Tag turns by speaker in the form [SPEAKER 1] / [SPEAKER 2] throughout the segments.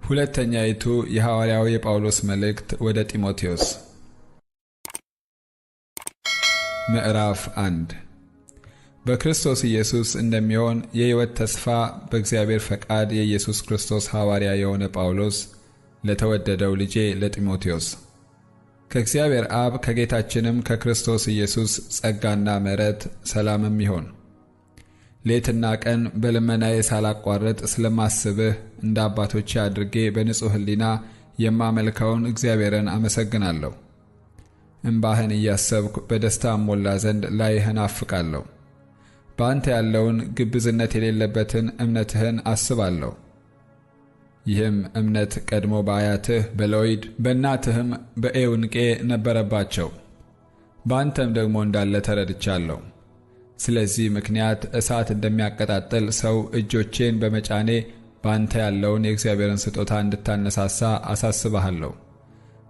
[SPEAKER 1] ሁለተኛይቱ የሐዋርያው የጳውሎስ መልእክት ወደ ጢሞቴዎስ ምዕራፍ 1 በክርስቶስ ኢየሱስ እንደሚሆን የሕይወት ተስፋ በእግዚአብሔር ፈቃድ የኢየሱስ ክርስቶስ ሐዋርያ የሆነ ጳውሎስ ለተወደደው ልጄ ለጢሞቴዎስ ከእግዚአብሔር አብ ከጌታችንም ከክርስቶስ ኢየሱስ ጸጋና ምሕረት ሰላምም ይሁን። ሌትና ቀን በልመናዬ ሳላቋርጥ ስለማስብህ እንደ አባቶቼ አድርጌ በንጹሕ ሕሊና የማመልከውን እግዚአብሔርን አመሰግናለሁ። እምባህን እያሰብኩ በደስታ እሞላ ዘንድ ላይህ እናፍቃለሁ። በአንተ ያለውን ግብዝነት የሌለበትን እምነትህን አስባለሁ። ይህም እምነት ቀድሞ በአያትህ በሎይድ በእናትህም በኤውንቄ ነበረባቸው፣ በአንተም ደግሞ እንዳለ ተረድቻለሁ። ስለዚህ ምክንያት እሳት እንደሚያቀጣጥል ሰው እጆቼን በመጫኔ በአንተ ያለውን የእግዚአብሔርን ስጦታ እንድታነሳሳ አሳስባለሁ።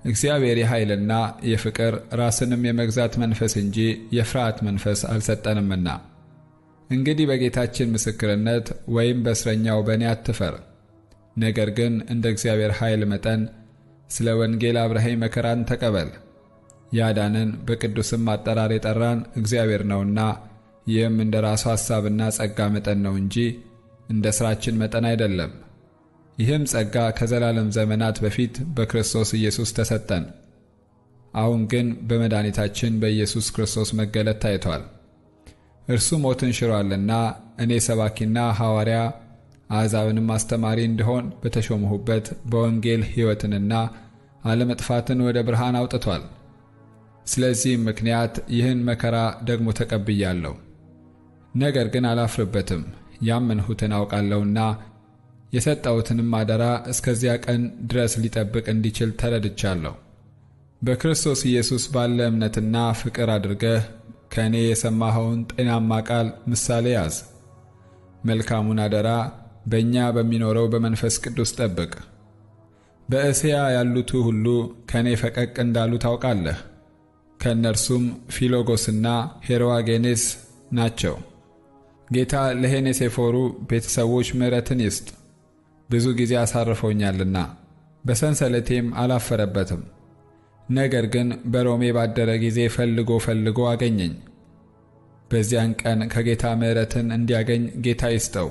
[SPEAKER 1] እግዚአብሔር የኃይልና የፍቅር ራስንም የመግዛት መንፈስ እንጂ የፍርሃት መንፈስ አልሰጠንምና። እንግዲህ በጌታችን ምስክርነት ወይም በእስረኛው በእኔ አትፈር። ነገር ግን እንደ እግዚአብሔር ኃይል መጠን ስለ ወንጌል አብረኸኝ መከራን ተቀበል። ያዳንን በቅዱስም አጠራር የጠራን እግዚአብሔር ነውና፣ ይህም እንደ ራሱ ሐሳብና ጸጋ መጠን ነው እንጂ እንደ ሥራችን መጠን አይደለም። ይህም ጸጋ ከዘላለም ዘመናት በፊት በክርስቶስ ኢየሱስ ተሰጠን። አሁን ግን በመድኃኒታችን በኢየሱስ ክርስቶስ መገለጥ ታይቷል። እርሱ ሞትን ሽሯልና እኔ ሰባኪና ሐዋርያ አሕዛብንም አስተማሪ እንድሆን በተሾምሁበት በወንጌል ሕይወትንና አለመጥፋትን ወደ ብርሃን አውጥቷል። ስለዚህም ምክንያት ይህን መከራ ደግሞ ተቀብያለሁ። ነገር ግን አላፍርበትም፣ ያመንሁትን አውቃለሁና የሰጠሁትንም አደራ እስከዚያ ቀን ድረስ ሊጠብቅ እንዲችል ተረድቻለሁ። በክርስቶስ ኢየሱስ ባለ እምነትና ፍቅር አድርገህ ከእኔ የሰማኸውን ጤናማ ቃል ምሳሌ ያዝ። መልካሙን አደራ በእኛ በሚኖረው በመንፈስ ቅዱስ ጠብቅ። በእስያ ያሉቱ ሁሉ ከእኔ ፈቀቅ እንዳሉ ታውቃለህ። ከእነርሱም ፊሎጎስና ሄሮዋጌኔስ ናቸው። ጌታ ለሄኔሴፎሩ ቤተሰቦች ምሕረትን ይስጥ፣ ብዙ ጊዜ አሳርፈውኛልና በሰንሰለቴም አላፈረበትም። ነገር ግን በሮሜ ባደረ ጊዜ ፈልጎ አገኘኝ። በዚያን ቀን ከጌታ ምሕረትን እንዲያገኝ ጌታ ይስጠው።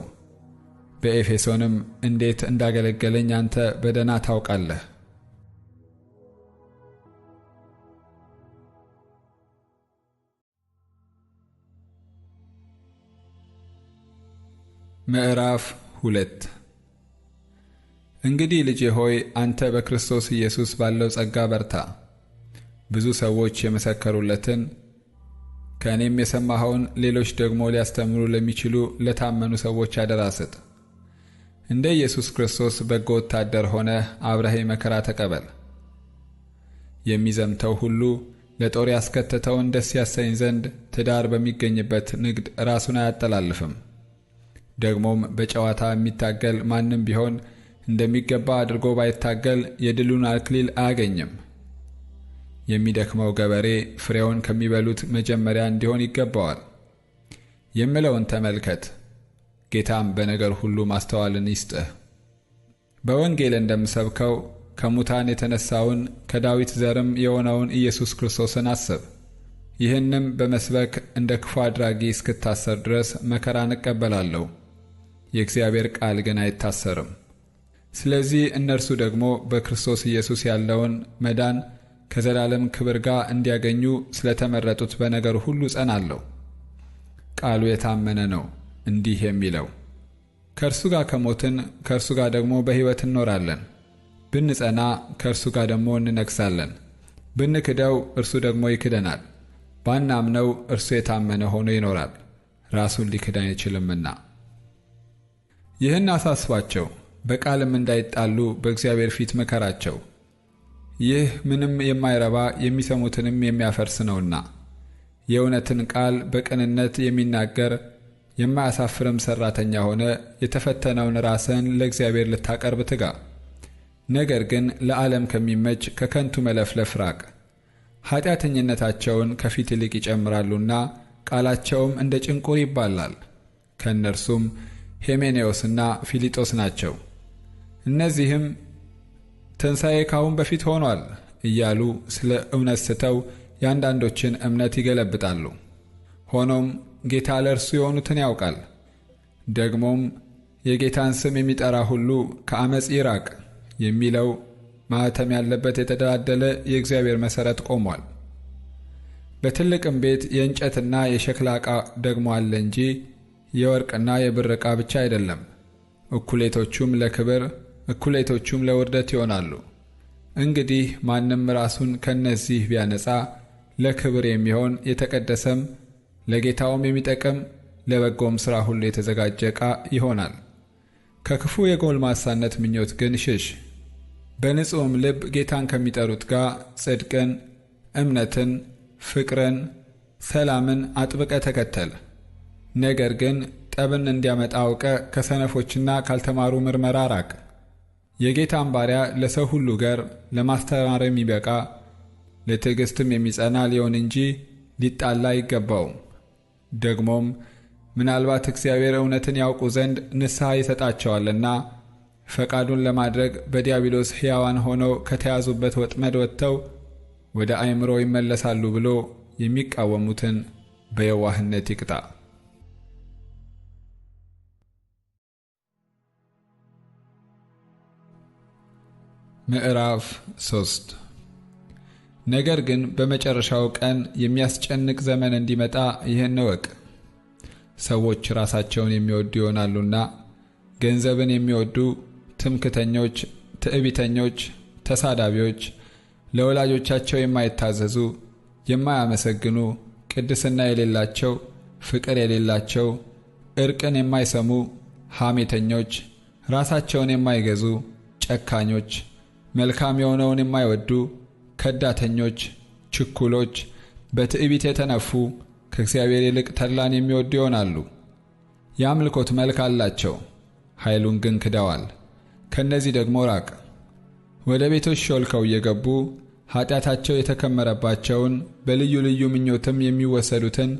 [SPEAKER 1] በኤፌሶንም እንዴት እንዳገለገለኝ አንተ በደና ታውቃለህ። ምዕራፍ 2 እንግዲህ ልጄ ሆይ አንተ በክርስቶስ ኢየሱስ ባለው ጸጋ በርታ። ብዙ ሰዎች የመሰከሩለትን ከእኔም የሰማኸውን ሌሎች ደግሞ ሊያስተምሩ ለሚችሉ ለታመኑ ሰዎች አደራ ስጥ። እንደ ኢየሱስ ክርስቶስ በጎ ወታደር ሆነህ አብረኸኝ መከራ ተቀበል። የሚዘምተው ሁሉ ለጦር ያስከተተውን ደስ ያሰኝ ዘንድ ትዳር በሚገኝበት ንግድ ራሱን አያጠላልፍም። ደግሞም በጨዋታ የሚታገል ማንም ቢሆን እንደሚገባ አድርጎ ባይታገል የድሉን አክሊል አያገኝም። የሚደክመው ገበሬ ፍሬውን ከሚበሉት መጀመሪያ እንዲሆን ይገባዋል። የምለውን ተመልከት፣ ጌታም በነገር ሁሉ ማስተዋልን ይስጥህ። በወንጌል እንደምሰብከው ከሙታን የተነሳውን ከዳዊት ዘርም የሆነውን ኢየሱስ ክርስቶስን አስብ። ይህንም በመስበክ እንደ ክፉ አድራጊ እስክታሰር ድረስ መከራን እቀበላለሁ። የእግዚአብሔር ቃል ግን አይታሰርም። ስለዚህ እነርሱ ደግሞ በክርስቶስ ኢየሱስ ያለውን መዳን ከዘላለም ክብር ጋር እንዲያገኙ ስለተመረጡት በነገር ሁሉ ጸናለሁ። ቃሉ የታመነ ነው እንዲህ የሚለው፣ ከእርሱ ጋር ከሞትን ከእርሱ ጋር ደግሞ በሕይወት እንኖራለን። ብንጸና ከእርሱ ጋር ደግሞ እንነግሣለን። ብንክደው እርሱ ደግሞ ይክደናል። ባናምነው እርሱ የታመነ ሆኖ ይኖራል፣ ራሱን ሊክድ አይችልምና። ይህን አሳስባቸው፣ በቃልም እንዳይጣሉ በእግዚአብሔር ፊት ምከራቸው። ይህ ምንም የማይረባ የሚሰሙትንም የሚያፈርስ ነውና። የእውነትን ቃል በቅንነት የሚናገር የማያሳፍርም ሠራተኛ ሆነ የተፈተነውን ራስህን ለእግዚአብሔር ልታቀርብ ትጋ። ነገር ግን ለዓለም ከሚመች ከከንቱ መለፍለፍ ራቅ። ኃጢአተኝነታቸውን ከፊት ይልቅ ይጨምራሉና ቃላቸውም እንደ ጭንቁር ይባላል። ከእነርሱም ሄሜኔዎስና ፊሊጦስ ናቸው። እነዚህም ትንሣኤ ካሁን በፊት ሆኗል እያሉ ስለ እውነት ስተው የአንዳንዶችን እምነት ይገለብጣሉ። ሆኖም ጌታ ለእርሱ የሆኑትን ያውቃል። ደግሞም የጌታን ስም የሚጠራ ሁሉ ከአመፅ ይራቅ የሚለው ማኅተም ያለበት የተደላደለ የእግዚአብሔር መሠረት ቆሟል። በትልቅም ቤት የእንጨትና የሸክላ ዕቃ ደግሞ አለ እንጂ የወርቅና የብር ዕቃ ብቻ አይደለም። እኩሌቶቹም ለክብር እኩሌቶቹም ለውርደት ይሆናሉ። እንግዲህ ማንም ራሱን ከነዚህ ቢያነጻ ለክብር የሚሆን የተቀደሰም ለጌታውም የሚጠቅም ለበጎም ሥራ ሁሉ የተዘጋጀ ዕቃ ይሆናል። ከክፉ የጎልማሳነት ምኞት ግን ሽሽ። በንጹሕም ልብ ጌታን ከሚጠሩት ጋር ጽድቅን፣ እምነትን፣ ፍቅርን፣ ሰላምን አጥብቀ ተከተል። ነገር ግን ጠብን እንዲያመጣ አውቀ ከሰነፎችና ካልተማሩ ምርመራ ራቅ። የጌታን ባሪያ ለሰው ሁሉ ገር ለማስተማር የሚበቃ ለትዕግሥትም የሚጸና ሊሆን እንጂ ሊጣላ አይገባውም። ደግሞም ምናልባት እግዚአብሔር እውነትን ያውቁ ዘንድ ንስሐ ይሰጣቸዋልና ፈቃዱን ለማድረግ በዲያብሎስ ሕያዋን ሆነው ከተያዙበት ወጥመድ ወጥተው ወደ አእምሮ ይመለሳሉ ብሎ የሚቃወሙትን በየዋህነት ይቅጣ። ምዕራፍ 3 ነገር ግን በመጨረሻው ቀን የሚያስጨንቅ ዘመን እንዲመጣ ይህን እወቅ። ሰዎች ራሳቸውን የሚወዱ ይሆናሉና፣ ገንዘብን የሚወዱ፣ ትምክተኞች፣ ትዕቢተኞች፣ ተሳዳቢዎች፣ ለወላጆቻቸው የማይታዘዙ፣ የማያመሰግኑ፣ ቅድስና የሌላቸው፣ ፍቅር የሌላቸው፣ እርቅን የማይሰሙ፣ ሐሜተኞች፣ ራሳቸውን የማይገዙ፣ ጨካኞች፣ መልካም የሆነውን የማይወዱ፣ ከዳተኞች፣ ችኩሎች፣ በትዕቢት የተነፉ፣ ከእግዚአብሔር ይልቅ ተድላን የሚወዱ ይሆናሉ። የአምልኮት መልክ አላቸው፣ ኃይሉን ግን ክደዋል። ከእነዚህ ደግሞ ራቅ። ወደ ቤቶች ሾልከው እየገቡ ኀጢአታቸው የተከመረባቸውን በልዩ ልዩ ምኞትም የሚወሰዱትን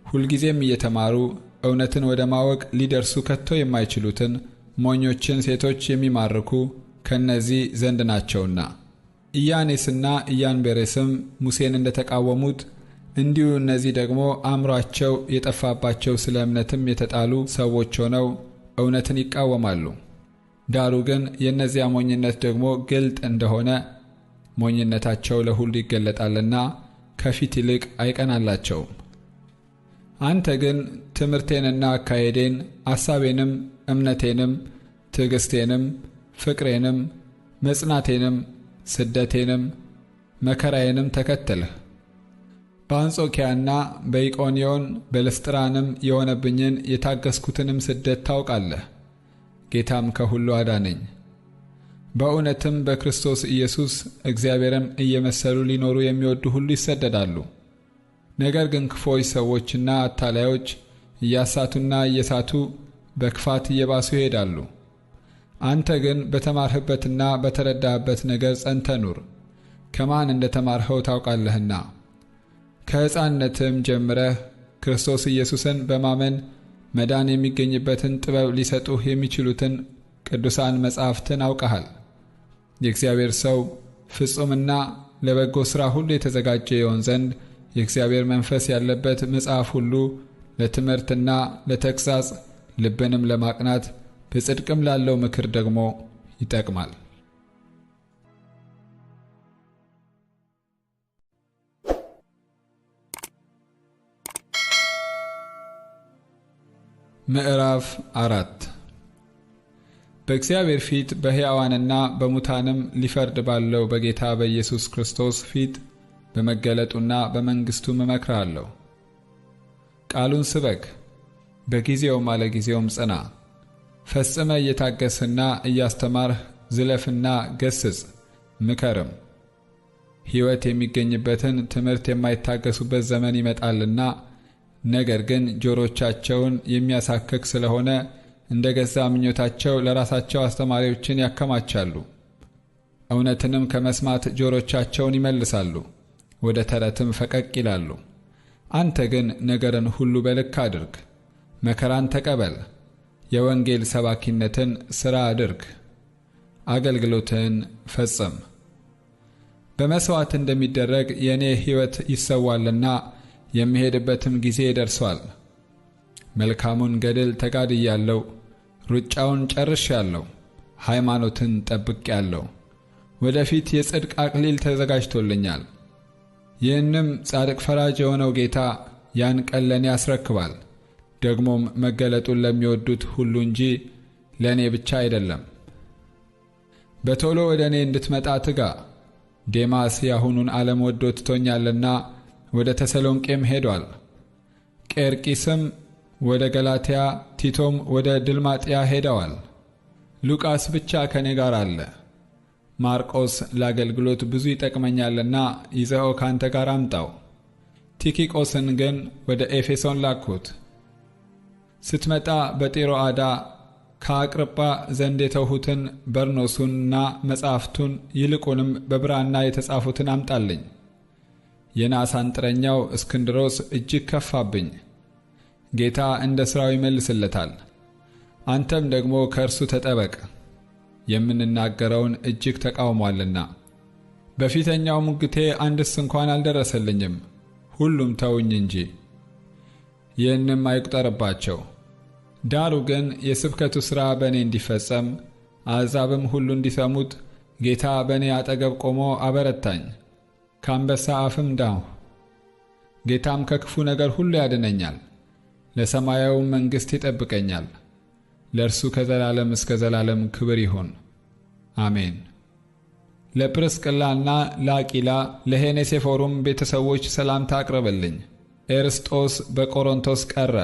[SPEAKER 1] ሁልጊዜም እየተማሩ እውነትን ወደ ማወቅ ሊደርሱ ከቶ የማይችሉትን ሞኞችን ሴቶች የሚማርኩ ከነዚህ ዘንድ ናቸውና። ኢያኔስና ኢያንቤሬስም ሙሴን እንደተቃወሙት እንዲሁ እነዚህ ደግሞ አእምሮአቸው የጠፋባቸው ስለ እምነትም የተጣሉ ሰዎች ሆነው እውነትን ይቃወማሉ። ዳሩ ግን የእነዚያ ሞኝነት ደግሞ ግልጥ እንደሆነ ሞኝነታቸው ለሁሉ ይገለጣልና ከፊት ይልቅ አይቀናላቸውም። አንተ ግን ትምህርቴንና አካሄዴን፣ አሳቤንም፣ እምነቴንም፣ ትዕግሥቴንም፣ ፍቅሬንም፣ መጽናቴንም፣ ስደቴንም፣ መከራዬንም ተከተልህ። በአንጾኪያና በኢቆንዮን በልስጥራንም የሆነብኝን የታገስኩትንም ስደት ታውቃለህ። ጌታም ከሁሉ አዳነኝ። በእውነትም በክርስቶስ ኢየሱስ እግዚአብሔርም እየመሰሉ ሊኖሩ የሚወዱ ሁሉ ይሰደዳሉ። ነገር ግን ክፉዎች ሰዎችና አታላዮች እያሳቱና እየሳቱ በክፋት እየባሱ ይሄዳሉ። አንተ ግን በተማርህበትና በተረዳህበት ነገር ጸንተህ ኑር። ከማን እንደተማርኸው ታውቃለህና። ከሕፃንነትም ጀምረህ ክርስቶስ ኢየሱስን በማመን መዳን የሚገኝበትን ጥበብ ሊሰጡህ የሚችሉትን ቅዱሳን መጻሕፍትን አውቀሃል። የእግዚአብሔር ሰው ፍጹምና ለበጎ ሥራ ሁሉ የተዘጋጀ ይሆን ዘንድ የእግዚአብሔር መንፈስ ያለበት መጽሐፍ ሁሉ ለትምህርትና ለተግሣጽ፣ ልብንም ለማቅናት በጽድቅም ላለው ምክር ደግሞ ይጠቅማል። ምዕራፍ 4 በእግዚአብሔር ፊት በሕያዋንና በሙታንም ሊፈርድ ባለው በጌታ በኢየሱስ ክርስቶስ ፊት በመገለጡና በመንግሥቱም እመክርሃለሁ። ቃሉን ስበክ፣ በጊዜውም አለጊዜውም ጽና። ፈጽመ እየታገስህና እያስተማርህ ዝለፍና ገስጽ፣ ምከርም። ሕይወት የሚገኝበትን ትምህርት የማይታገሱበት ዘመን ይመጣልና፣ ነገር ግን ጆሮቻቸውን የሚያሳክክ ስለሆነ እንደ ገዛ ምኞታቸው ለራሳቸው አስተማሪዎችን ያከማቻሉ። እውነትንም ከመስማት ጆሮቻቸውን ይመልሳሉ፣ ወደ ተረትም ፈቀቅ ይላሉ። አንተ ግን ነገርን ሁሉ በልክ አድርግ፣ መከራን ተቀበል፣ የወንጌል ሰባኪነትን ሥራ አድርግ። አገልግሎትህን ፈጽም። በመሥዋዕት እንደሚደረግ የእኔ ሕይወት ይሰዋልና የሚሄድበትም ጊዜ ደርሷል። መልካሙን ገድል ተጋድያለሁ፣ ሩጫውን ጨርሻለሁ፣ ሃይማኖትን ጠብቄአለሁ። ወደፊት የጽድቅ አክሊል ተዘጋጅቶልኛል። ይህንም ጻድቅ ፈራጅ የሆነው ጌታ ያን ቀን ለእኔ ያስረክባል። ደግሞም መገለጡን ለሚወዱት ሁሉ እንጂ ለእኔ ብቻ አይደለም። በቶሎ ወደ እኔ እንድትመጣ ትጋ። ዴማስ ያሁኑን ዓለም ወዶ ትቶኛልና ወደ ተሰሎንቄም ሄዷል። ቄርቂስም ወደ ገላትያ፣ ቲቶም ወደ ድልማጥያ ሄደዋል። ሉቃስ ብቻ ከኔ ጋር አለ። ማርቆስ ለአገልግሎት ብዙ ይጠቅመኛልና ይዘኸው ካንተ ጋር አምጣው። ቲኪቆስን ግን ወደ ኤፌሶን ላክሁት። ስትመጣ በጢሮአዳ ከአቅርጳ ዘንድ የተውሁትን በርኖሱንና መጻሕፍቱን ይልቁንም በብራና የተጻፉትን አምጣልኝ። የናስ አንጥረኛው እስክንድሮስ እጅግ ከፋብኝ። ጌታ እንደ ሥራው ይመልስለታል። አንተም ደግሞ ከእርሱ ተጠበቅ፣ የምንናገረውን እጅግ ተቃውሟልና። በፊተኛው ሙግቴ አንድስ እንኳን አልደረሰልኝም፣ ሁሉም ተውኝ እንጂ። ይህንም አይቁጠርባቸው። ዳሩ ግን የስብከቱ ሥራ በእኔ እንዲፈጸም አሕዛብም ሁሉ እንዲሰሙት ጌታ በእኔ አጠገብ ቆሞ አበረታኝ፣ ከአንበሳ አፍም ዳንሁ። ጌታም ከክፉ ነገር ሁሉ ያድነኛል፣ ለሰማያዊው መንግሥት ይጠብቀኛል። ለእርሱ ከዘላለም እስከ ዘላለም ክብር ይሁን፣ አሜን። ለጵርስቅላና ለአቂላ ለሄኔሴፎሩም ቤተሰቦች ሰላምታ አቅርብልኝ። ኤርስጦስ በቆሮንቶስ ቀረ፣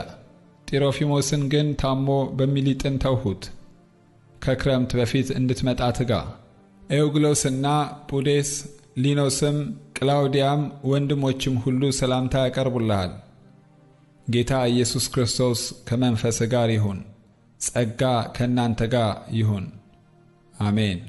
[SPEAKER 1] ጢሮፊሞስን ግን ታሞ በሚሊጥን ተውሁት። ከክረምት በፊት እንድትመጣ ትጋ። ኤውግሎስና ፑዴስ፣ ሊኖስም፣ ቅላውዲያም ወንድሞችም ሁሉ ሰላምታ ያቀርቡልሃል። ጌታ ኢየሱስ ክርስቶስ ከመንፈስ ጋር ይሁን። ጸጋ ከእናንተ ጋር ይሁን፣ አሜን።